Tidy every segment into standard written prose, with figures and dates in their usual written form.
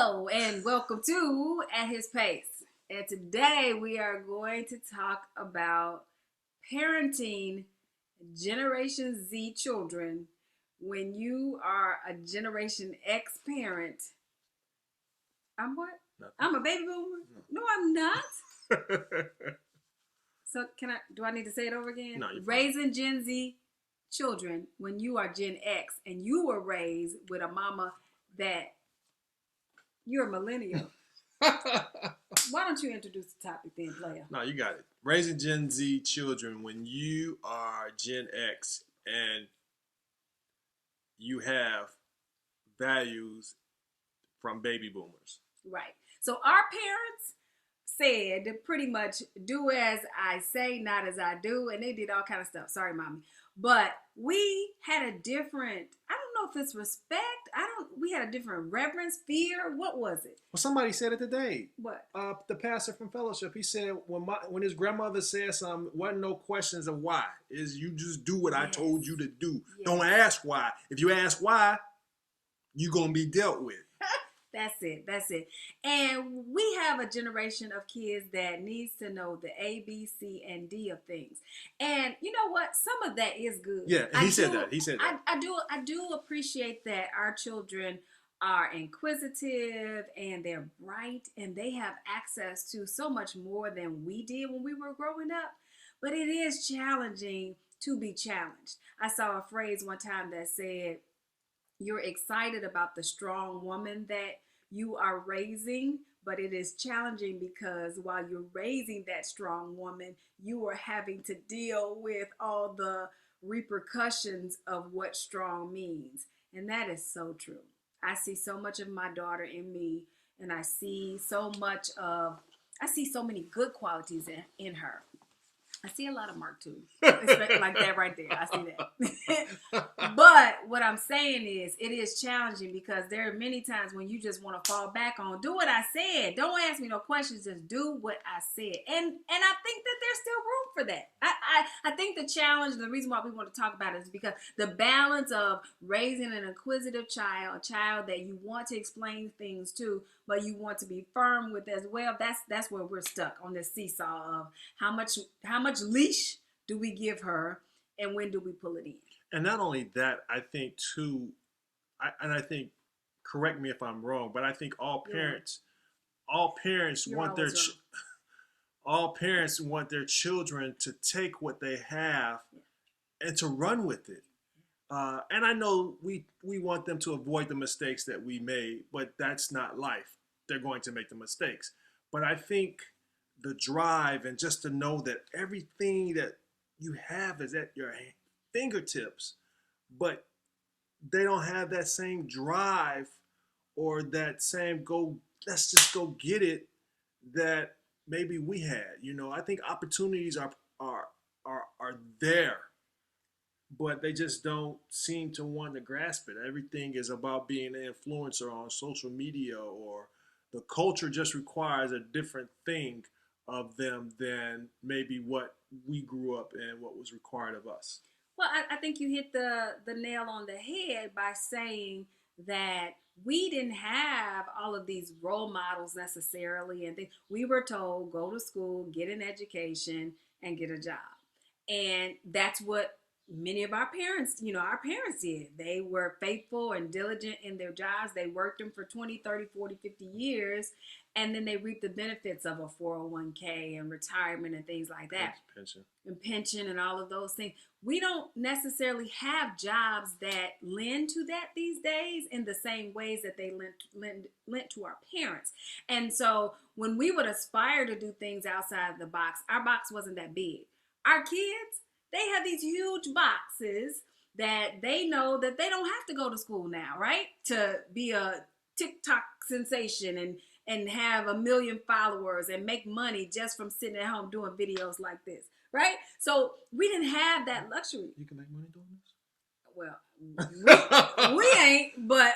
Hello and welcome to At His Pace. And today we are going to talk about parenting Generation Z children when you are a Generation X parent. I'm what? Nothing. I'm a baby boomer? No, I'm not. So do I need to say it over again? No, you're fine. Raising Gen Z children when you are Gen X and you were raised with a mama that you're a millennial. Why don't you introduce the topic then, player? No, you got it. Raising Gen Z children when you are Gen X and you have values from baby boomers. Right. So our parents said pretty much do as I say, not as I do, and they did all kind of stuff. Sorry, mommy. But we had a different, I don't know if it's respect. We had a different reverence, fear. What was it? Well, somebody said it today. What? The pastor from Fellowship, he said when his grandmother said something, wasn't no questions of why. Is you just do what I told you to do. Yes. Don't ask why. If you ask why, you're going to be dealt with. That's it. And we have a generation of kids that needs to know the A, B, C, and D of things. And you know what? Some of that is good. Yeah, and he said that. I do appreciate that our children are inquisitive and they're bright and they have access to so much more than we did when we were growing up. But it is challenging to be challenged. I saw a phrase one time that said, you're excited about the strong woman that you are raising, but it is challenging because while you're raising that strong woman, you are having to deal with all the repercussions of what strong means. And that is so true. I see so much of my daughter in me, and I see so many good qualities in her. I see a lot of Mark too. Like that right there. I see that. But what I'm saying is it is challenging because there are many times when you just want to fall back on do what I said. Don't ask me no questions. Just do what I said. And I think that there's still room for that. I think the challenge, the reason why we want to talk about it is because the balance of raising an inquisitive child, a child that you want to explain things to, but you want to be firm with as well. That's where we're stuck on this seesaw of how much leash do we give her and when do we pull it in? And not only that, I think too, I think, correct me if I'm wrong, but I think all parents want all parents want their children to take what they have and to run with it. And I know we want them to avoid the mistakes that we made, but that's not life. They're going to make the mistakes. But I think the drive and just to know that everything that you have is at your fingertips, but they don't have that same drive or that same let's just go get it that maybe we had. I think opportunities are there, but they just don't seem to want to grasp it. Everything is about being an influencer on social media, or the culture just requires a different thing of them than maybe what we grew up and what was required of us. Well, I think you hit the nail on the head by saying that we didn't have all of these role models necessarily, and we were told go to school, get an education, and get a job. And that's what many of our parents did. They were faithful and diligent in their jobs. They worked them for 20, 30, 40, 50 years, and then they reaped the benefits of a 401k and retirement and things like that. Pension and all of those things. We don't necessarily have jobs that lend to that these days in the same ways that they lent to our parents. And so when we would aspire to do things outside the box, our box wasn't that big. Our kids, they have these huge boxes that they know that they don't have to go to school now, right? To be a TikTok sensation and have 1 million followers and make money just from sitting at home doing videos like this, right? So we didn't have that luxury. You can make money doing this? Well, we ain't, but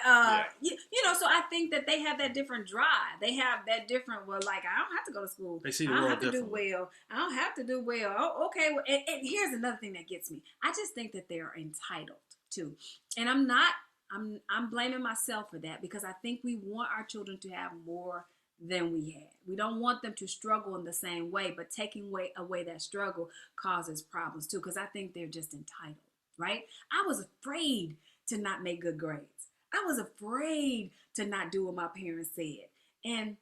so I think that they have that different drive. They have that different, I don't have to go to school. They see the I don't world have to differently. do well. I don't have to do well. Oh, okay. Well, and here's another thing that gets me. I just think that they are entitled to. And I'm not I'm blaming myself for that because I think we want our children to have more than we had. We don't want them to struggle in the same way, but taking away that struggle causes problems too because I think they're just entitled, right? I was afraid to not make good grades. I was afraid to not do what my parents said. And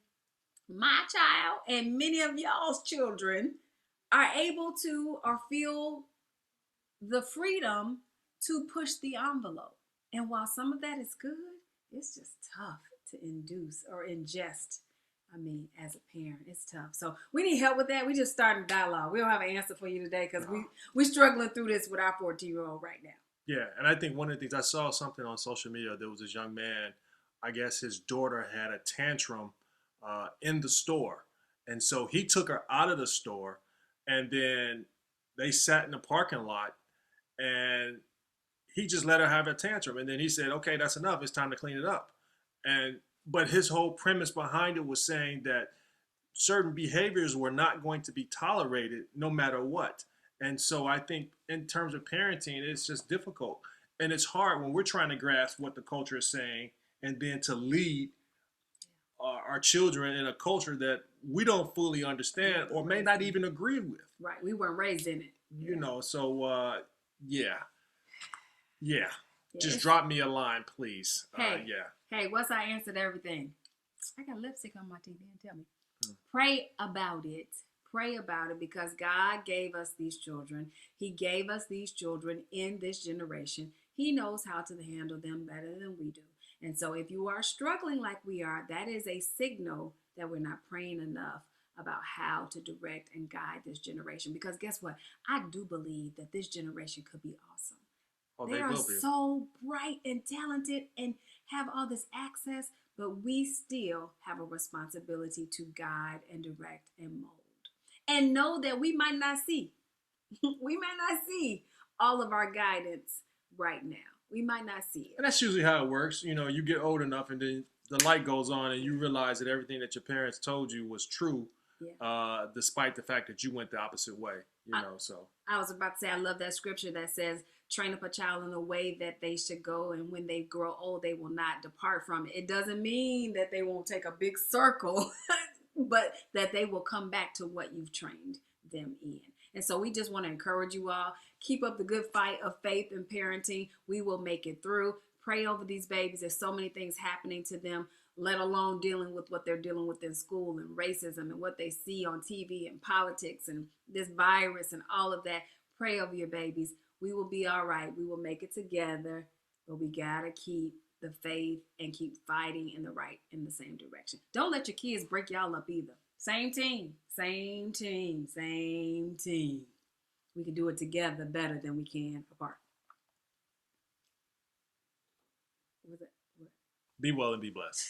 my child and many of y'all's children are able to or feel the freedom to push the envelope. And while some of that is good, it's just tough to induce or ingest. I mean, as a parent, it's tough. So we need help with that. We just started dialogue. We don't have an answer for you today because we're struggling through this with our 14-year-old right now. Yeah, and I think one of the things I saw something on social media. There was this young man. I guess his daughter had a tantrum in the store, and so he took her out of the store, and then they sat in the parking lot, and he just let her have a tantrum, and then he said, "Okay, that's enough. It's time to clean it up." And but his whole premise behind it was saying that certain behaviors were not going to be tolerated no matter what. And so I think in terms of parenting, it's just difficult. And it's hard when we're trying to grasp what the culture is saying and then to lead our children in a culture that we don't fully understand or may not even agree with. Right. We weren't raised in it. You know, so yeah. Yeah. Just drop me a line, please. Hey, yeah. Hey, what's our answer to everything? I got lipstick on my TV and tell me. Pray about it. Pray about it because God gave us these children. He gave us these children in this generation. He knows how to handle them better than we do. And so if you are struggling like we are, that is a signal that we're not praying enough about how to direct and guide this generation. Because guess what? I do believe that this generation could be awesome. Oh, they are so bright and talented and have all this access, but we still have a responsibility to guide and direct and mold. And know that we might not see. We might not see all of our guidance right now. We might not see it. And that's usually how it works. You know, you get old enough and then the light goes on and you realize that everything that your parents told you was true, despite the fact that you went the opposite way. You know, so I was about to say, I love that scripture that says, train up a child in a way that they should go, and when they grow old, they will not depart from it. It doesn't mean that they won't take a big circle, but that they will come back to what you've trained them in. And so we just want to encourage you all, keep up the good fight of faith and parenting. We will make it through. Pray over these babies. There's so many things happening to them, let alone dealing with what they're dealing with in school and racism and what they see on TV and politics and this virus and all of that. Pray over your babies. We will be all right. We will make it together, but we got to keep the faith and keep fighting in the same direction. Don't let your kids break y'all up either. Same team, same team, same team. We can do it together better than we can apart. What was it? Be well and be blessed.